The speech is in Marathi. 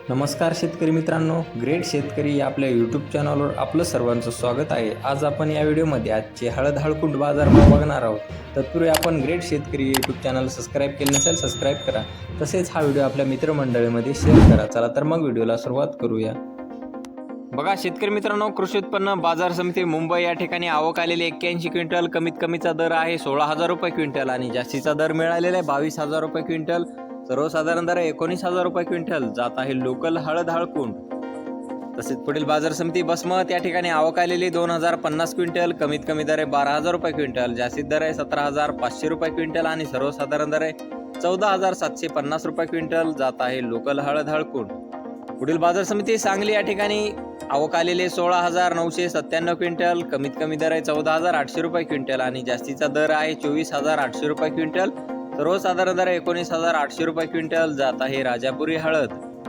नमस्कार शेतकरी मित्रांनो, ग्रेट शेतकरी या आपल्या यूट्यूब चॅनलवर आपलं सर्वांचं स्वागत आहे। आज आपण या व्हिडिओमध्ये आजचे हळद हळकुंड बाजारभाव बघणार आहोत। तत्पूर्वी आपण ग्रेट शेतकरी यूट्यूब चॅनल सबस्क्राईब केले नसेल सबस्क्राईब करा, तसेच हा व्हिडिओ आपल्या मित्रमंडळीमध्ये शेअर करा। चला तर मग व्हिडिओला सुरुवात करूया। बघा शेतकरी मित्रांनो, कृषी उत्पन्न बाजार समिती मुंबई या ठिकाणी आवक आलेली 81 क्विंटल, कमीत कमीचा दर आहे 16,000 रुपये क्विंटल आणि जास्तीचा दर मिळालेला आहे 22,000 रुपये क्विंटल। सर्वसाधारण दर 19,000 रुपये क्विंटल जात आहे लोकल हळद हळकुंड। तसेच पुढील बाजार समिती बसमत या ठिकाणी आवक आलेली 2,050 क्विंटल, कमीत कमी दर आहे 12,000 रुपये क्विंटल, जास्तीत दर आहे 17,500 रुपये क्विंटल आणि सर्वसाधारण दर आहे 14,750 रुपये क्विंटल जात आहे लोकल हळद हळकुंड। पुढील बाजार समिती सांगली या ठिकाणी आवक आलेले 16,997 क्विंटल, कमीत कमी दर आहे 14,800 रुपये क्विंटल आणि जास्तीचा दर आहे 24,800 रुपये क्विंटल, सर्वसाधारण दर 19,800 रुपये क्विंटल जात आहे राजापुरी हळद।